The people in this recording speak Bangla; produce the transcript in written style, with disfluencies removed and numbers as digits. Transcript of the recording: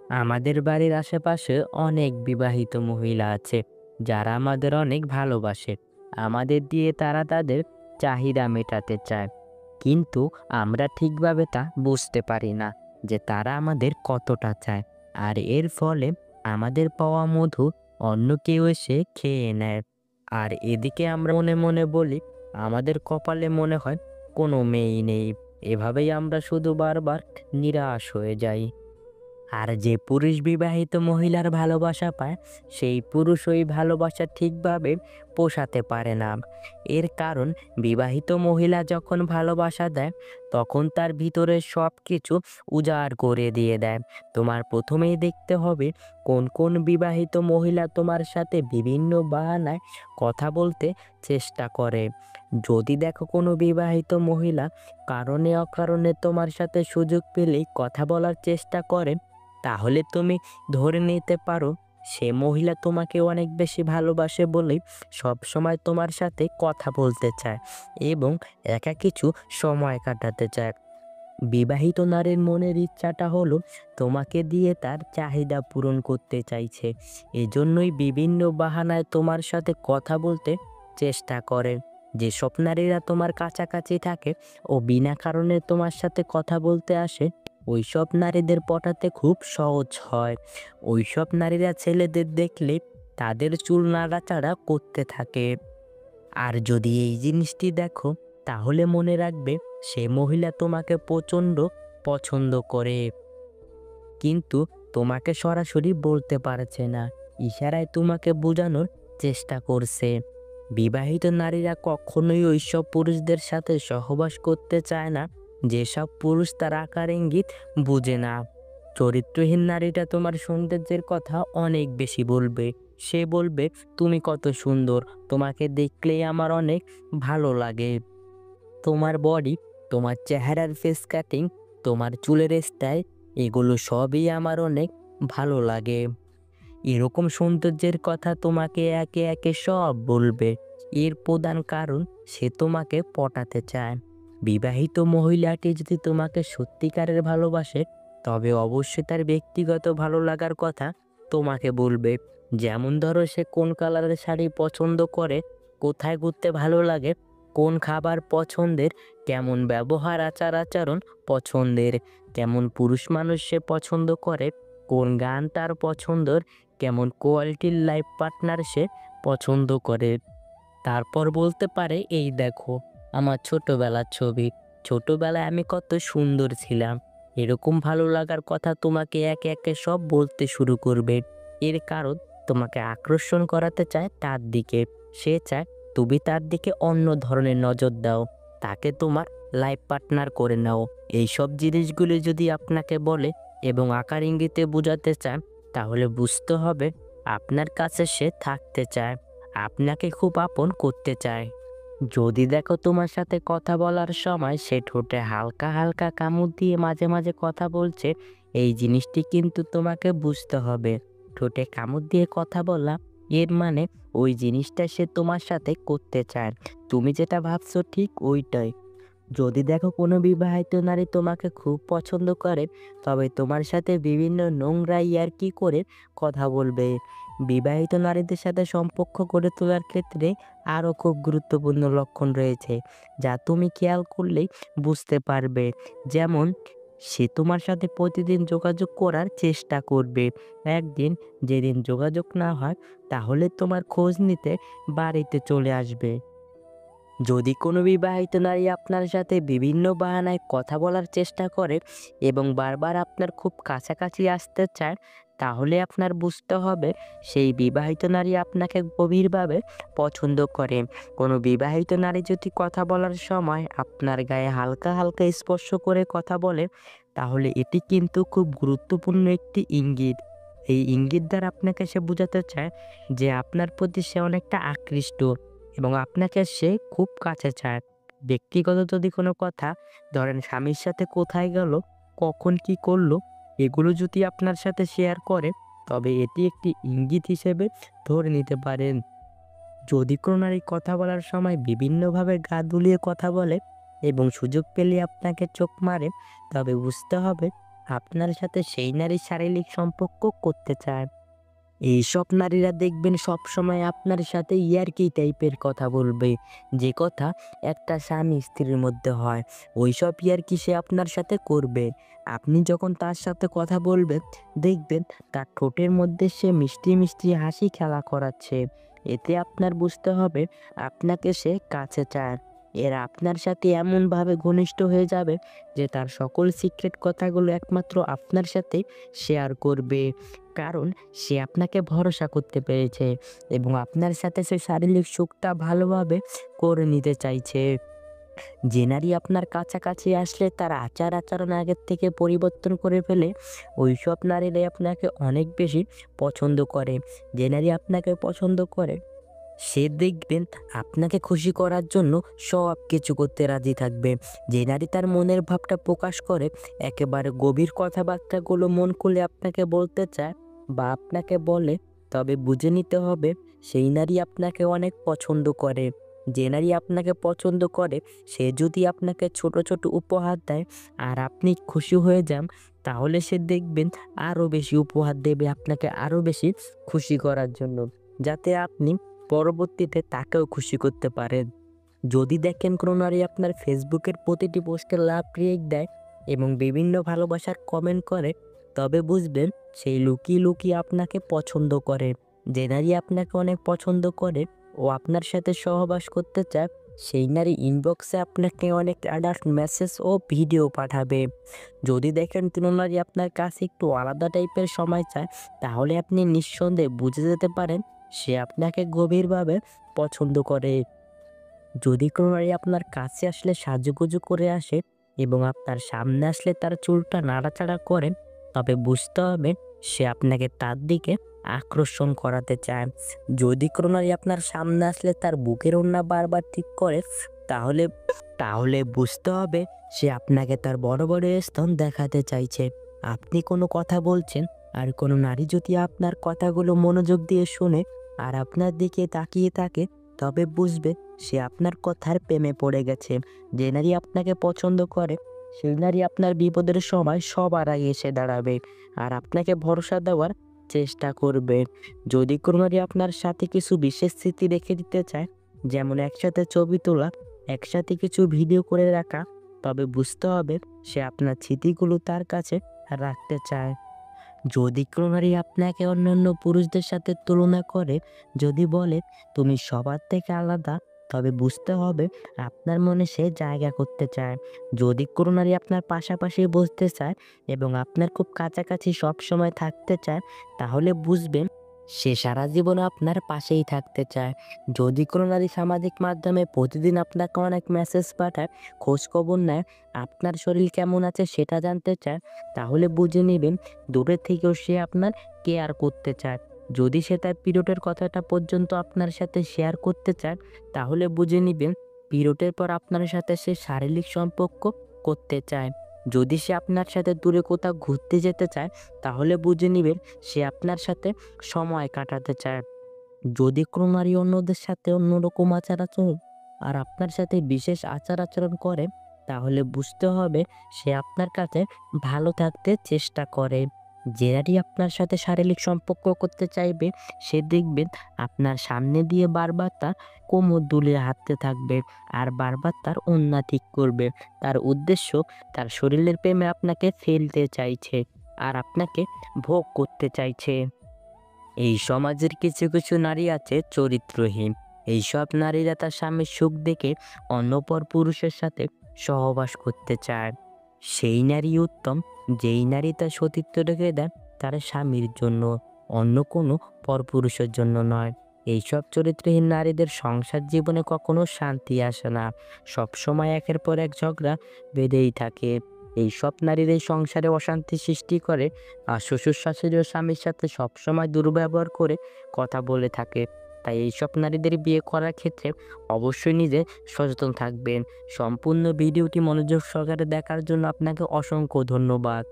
আমাদের বাড়ির আশেপাশে অনেক বিবাহিত মহিলা আছে যারা আমাদের অনেক ভালোবাসে। আমাদের দিয়ে তারা তাদের চাহিদা মেটাতে চায়, কিন্তু আমরা ঠিকভাবে তা বুঝতে পারি না যে তারা আমাদের কতটা চায়। আর এর ফলে আমাদের পাওয়া মধু অন্য কেউ এসে খেয়ে নেয়। আর এদিকে আমরা মনে মনে বলি আমাদের কপালে মনে হয় কোনো মেয়েই নেই। এভাবেই আমরা শুধু বারবার নিরাশ হয়ে যাই। আর যে পুরুষ বিবাহিত মহিলার ভালোবাসা পায়, সেই পুরুষ ওই ভালোবাসা ঠিকভাবে পোষাতে পারে না। এর কারণ, বিবাহিত মহিলা যখন ভালোবাসা দেয় তখন তার ভিতরে সব কিছু উজাড় করে দিয়ে দেয়। তোমার প্রথমেই দেখতে হবে কোন কোন বিবাহিত মহিলা তোমার সাথে বিভিন্ন বাহানায় কথা বলতে চেষ্টা করে। যদি দেখো কোনো বিবাহিত মহিলা কারণে অকারণে তোমার সাথে সুযোগ পেলেই কথা বলার চেষ্টা করে, তাহলে তুমি ধরে নিতে পারো সে মহিলা তোমাকে অনেক বেশি ভালোবাসে বলেই সবসময় তোমার সাথে কথা বলতে চায় এবং একা কিছু সময় কাটাতে চায়। বিবাহিত নারীর মনের ইচ্ছাটা হলো তোমাকে দিয়ে তার চাহিদা পূরণ করতে চাইছে। এজন্যই বিভিন্ন বাহানায় তোমার সাথে কথা বলতে চেষ্টা করে। যেসব নারীরা তোমার কাছাকাছি থাকে ও বিনা কারণে তোমার সাথে কথা বলতে আসে, ওইসব নারীদের পটাতে খুব সহজ হয়। ওইসব নারীরা ছেলেদের দেখলে তাদের চুল নাড়াচাড়া করতে থাকে। আর যদি এই জিনিসটি দেখো, তাহলে মনে রাখবে সে মহিলা তোমাকে প্রচণ্ড পছন্দ করে, কিন্তু তোমাকে সরাসরি বলতে পারছে না, ইশারায় তোমাকে বোঝানোর চেষ্টা করছে। বিবাহিত নারীরা কখনোই ওইসব পুরুষদের সাথে সহবাস করতে চায় না যেসব পুরুষ তার আকার ইঙ্গিত বুঝে না। চরিত্রহীন নারীটা তোমার সৌন্দর্যের কথা অনেক বেশি বলবে। সে বলবে, তুমি কত সুন্দর, তোমাকে দেখলেই আমার অনেক ভালো লাগে। তোমার বডি, তোমার চেহারার ফেস কাটিং, তোমার চুলের স্টাইল, এগুলো সবই আমার অনেক ভালো লাগে। এরকম সৌন্দর্যের কথা তোমাকে একে একে সব বলবে। এর প্রধান কারণ, সে তোমাকে পটাতে চায়। বিবাহিত মহিলাটি যদি তোমাকে সত্যিকারের ভালোবাসে, তবে অবশ্যই তার ব্যক্তিগত ভালো লাগার কথা তোমাকে বলবে। যেমন ধরো, সে কোন কালারের শাড়ি পছন্দ করে, কোথায় ঘুরতে ভালো লাগে, কোন খাবার পছন্দের, কেমন ব্যবহার আচার আচরণ পছন্দের, কেমন পুরুষ মানুষ সে পছন্দ করে, কোন গান তার পছন্দের, কেমন কোয়ালিটির লাইফ পার্টনার সে পছন্দ করে। তারপর বলতে পারে, এই দেখো আমার ছোটবেলার ছবি, ছোটবেলায় আমি কত সুন্দর ছিলাম। এরকম ভালো লাগার কথা তোমাকে একে একে সব বলতে শুরু করবে। এর কারণ, তোমাকে আকর্ষণ করাতে চায় তার দিকে। সে চায় তুমি তার দিকে অন্য ধরনের নজর দাও, তাকে তোমার লাইফ পার্টনার করে নাও। এইসব জিনিসগুলি যদি আপনাকে বলে এবং আকার ইঙ্গিতে বোঝাতে চায়, তাহলে বুঝতে হবে আপনার কাছে সে থাকতে চায়, আপনাকে খুব আপন করতে চায়। যদি দেখো তোমার সাথে কথা বলার সময় সে ঠোঁটে হালকা হালকা কামড় দিয়ে মাঝে মাঝে কথা বলছে, এই জিনিসটি কিন্তু তোমাকে বুঝতে হবে। ঠোঁটে কামড় দিয়ে কথা বলা, এর মানে ওই জিনিসটা সে তোমার সাথে করতে চায়। তুমি যেটা ভাবছো ঠিক ওইটাই। যদি দেখো কোনো বিবাহিত নারী তোমাকে খুব পছন্দ করে, তবে তোমার সাথে বিভিন্ন নোংরা ইয়ার্কি করে কথা বলবে। বিবাহিত নারীদের সাথে সম্পর্ক গড়ে তোলার ক্ষেত্রে আরও খুব গুরুত্বপূর্ণ লক্ষণ রয়েছে, যা তুমি খেয়াল করলেই বুঝতে পারবে। যেমন, সে তোমার সাথে প্রতিদিন যোগাযোগ করার চেষ্টা করবে। একদিন যেদিন যোগাযোগ না হয়, তাহলে তোমার খোঁজ নিতে বাড়িতে চলে আসবে। যদি কোনো বিবাহিত নারী আপনার সাথে বিভিন্ন বাহানায় কথা বলার চেষ্টা করে এবং বারবার আপনার খুব কাছাকাছি আসতে চায়, তাহলে আপনার বুঝতে হবে সেই বিবাহিত নারী আপনাকে গভীরভাবে পছন্দ করে। কোনো বিবাহিত নারী যদি কথা বলার সময় আপনার গায়ে হালকা হালকা স্পর্শ করে কথা বলে, তাহলে এটি কিন্তু খুব গুরুত্বপূর্ণ একটি ইঙ্গিত। এই ইঙ্গিত দ্বারা আপনাকে সে বোঝাতে চায় যে আপনার প্রতি সে অনেকটা আকৃষ্ট এবং আপনাকে সে খুব কাছে চায়। ব্যক্তিগত যদি কোনো কথা, ধরেন স্বামীর সাথে কোথায় গেল, কখন কি করলো, এগুলো যদি আপনার সাথে শেয়ার করে, তবে এটি একটি ইঙ্গিত হিসেবে ধরে নিতে পারেন। যদি কোনো নারী কথা বলার সময় বিভিন্নভাবে গা দুলিয়ে কথা বলে এবং সুযোগ পেলে আপনাকে চোখ মারে, তবে বুঝতে হবে আপনার সাথে সেই নারীর শারীরিক সম্পর্ক করতে চায়। এইসব নারীরা দেখবেন সবসময় আপনার সাথে ইয়ার্কি টাইপের কথা বলবে। যে কথা একটা স্বামী স্ত্রীর মধ্যে হয়, ওইসব ইয়ার্কি সে আপনার সাথে করবে। আপনি যখন তার সাথে কথা বলবেন, দেখবেন তার ঠোঁটের মধ্যে সে মিষ্টি, মিষ্টি হাসি খেলা করাচ্ছে। এতে আপনার বুঝতে হবে আপনাকে সে কাছে চায়। এরা আপনার সাথে এমনভাবে ঘনিষ্ঠ হয়ে যাবে যে তার সকল সিক্রেট কথাগুলো একমাত্র আপনার সাথেই শেয়ার করবে। কারণ সে আপনাকে ভরসা করতে পেরেছে এবং আপনার সাথে সে শারীরিক সুখটা ভালোভাবে করে নিতে চাইছে। যে নারী আপনার কাছাকাছি আসলে তার আচার-আচরণ আগের থেকে পরিবর্তন করে ফেলে, ওইসব নারীরাই আপনাকে অনেক বেশি পছন্দ করে। যে নারী আপনাকে পছন্দ করে সে দেখবেন আপনাকে খুশি করার জন্য সবকিছু করতে রাজি থাকবে। যে নারী তার মনের ভাবটা প্রকাশ করে, একেবারে গভীর কথাবার্তাগুলো মন খুলে আপনাকে বলতে চায় বা আপনাকে বলে, তবে বুঝে নিতে হবে সেই নারী আপনাকে অনেক পছন্দ করে। যে নারী আপনাকে পছন্দ করে সে যদি আপনাকে ছোট, ছোট উপহার দেয় আর আপনি খুশি হয়ে যান, তাহলে সে দেখবেন আরও বেশি উপহার দেবে আপনাকে আরও বেশি খুশি করার জন্য। যাতে আপনি পরবর্তীতে তাকেও খুশি করতে পারেন। যদি দেখেন কোনো নারী আপনার ফেসবুকের প্রতিটি পোস্টে লাভ রিয়েক্ট দেয় এবং বিভিন্ন ভালোবাসার কমেন্ট করে, তবে বুঝবেন সেই লুকিয়ে, লুকিয়ে আপনাকে পছন্দ করে। যে নারী আপনাকে অনেক পছন্দ করে ও আপনার সাথে সহবাস করতে চায়, সেই নারী ইনবক্সে আপনাকে অনেক অ্যাডাল্ট মেসেজ ও ভিডিও পাঠাবে। যদি দেখেন কোনো নারী আপনার কাছে একটু আলাদা টাইপের সময় চায়, তাহলে আপনি নিঃসন্দেহে বুঝে যেতে পারেন সে আপনাকে গভীরভাবে পছন্দ করে। যদি কোনো নারী আপনার কাছে আসলে সাজুগুজু করে আসে এবং আপনার সামনে আসলে তার চুলটা নাড়াচাড়া করেন, তবে বুঝতে হবে সে আপনাকে তার দিকে আকর্ষণ করাতে চায়। যদি কোনো নারী আপনার সামনে আসলে তার বুকের ওড়না বারবার ঠিক করে, তাহলে তাহলে বুঝতে হবে সে আপনাকে তার বড় বড় স্তন দেখাতে চাইছে। আপনি কোনো কথা বলছেন আর কোনো নারী যদি আপনার কথাগুলো মনোযোগ দিয়ে শোনে আর আপনার দিকে তাকিয়ে থাকে, তবে বুঝবে সে আপনার কথার প্রেমে পড়ে গেছে। যে নারী আপনাকে পছন্দ করে সেই নারী আপনার বিপদের সময় সবার আগে এসে দাঁড়াবে আর আপনাকে ভরসা দেওয়ার চেষ্টা করবে। যদি কোনো নারী আপনার সাথে কিছু বিশেষ স্মৃতি রেখে দিতে চায়, যেমন একসাথে ছবি তোলা, একসাথে কিছু ভিডিও করে রাখা, তবে বুঝতে হবে সে আপনার স্মৃতিগুলো তার কাছে রাখতে চায়। যদি কোনো নারী আপনাকে অন্যান্য পুরুষদের সাথে তুলনা করে, যদি বলে তুমি সবার থেকে আলাদা, তবে বুঝতে হবে আপনার মনে সে জায়গা করতে চায়। যদি কোনো নারী আপনার পাশাপাশি বসতে চায় এবং আপনার খুব কাছাকাছি সবসময় থাকতে চায়, তাহলে বুঝবেন সে সারা জীবন আপনার পাশেই থাকতে চায়। যদি কোনো নারী সামাজিক মাধ্যমে প্রতিদিন আপনাকে অনেক মেসেজ পাঠায়, খোঁজখবর নেয়, আপনার শরীর কেমন আছে সেটা জানতে চায়, তাহলে বুঝে নেবেন দূরে থেকেও সে আপনার কেয়ার করতে চায়। যদি সে তার পিরিয়ডের কথাটা পর্যন্ত আপনার সাথে শেয়ার করতে চায়, তাহলে বুঝে নিবেন পিরিয়ডের পর আপনার সাথে সে শারীরিক সম্পর্ক করতে চায়। যদি সে আপনার সাথে দূরে কোথাও ঘুরতে যেতে চায়, তাহলে বুঝে নিবেন সে আপনার সাথে সময় কাটাতে চায়। যদি কোনো নারী অন্যদের সাথে অন্যরকম আচার-আচরণ আর আপনার সাথে বিশেষ আচার-আচরণ করে, তাহলে বুঝতে হবে সে আপনার কাছে ভালো থাকতে চেষ্টা করে। যে নারী আপনার সাথে শারীরিক সম্পর্ক করতে চাইবে, সে দেখবেন আপনার সামনে দিয়ে বারবার তার কোমর দুলিয়ে হাঁটতে থাকবে আর বারবার তার ওড়না ঠিক করবে। তার উদ্দেশ্য তার শরীরের প্রেমে আপনাকে ফেলতে চাইছে আর আপনাকে ভোগ করতে চাইছে। এই সমাজের কিছু, কিছু নারী আছে চরিত্রহীন। এইসব নারীরা তার স্বামীর সুখ দেখে অন্য পরপুরুষের সাথে সহবাস করতে চায়। সেই নারী উত্তম, যেই নারী তার সতীত্ব রেখে দেন তার স্বামীর জন্য, অন্য কোনো পরপুরুষের জন্য নয়। এইসব চরিত্রহীন নারীদের সংসার জীবনে কখনো শান্তি আসে না। সবসময় একের পর এক ঝগড়া বেঁধেই থাকে। এইসব নারীরাই সংসারে অশান্তি সৃষ্টি করে আর শ্বশুর-শাশুড়ি ও স্বামীর সাথে সবসময় দুর্ব্যবহার করে কথা বলে থাকে। তাই এইসব নারীদের বিয়ে করার ক্ষেত্রে অবশ্যই নিজে সচেতন থাকবেন। সম্পূর্ণ ভিডিওটি মনোযোগ সহকারে দেখার জন্য আপনাকে অসংখ্য ধন্যবাদ।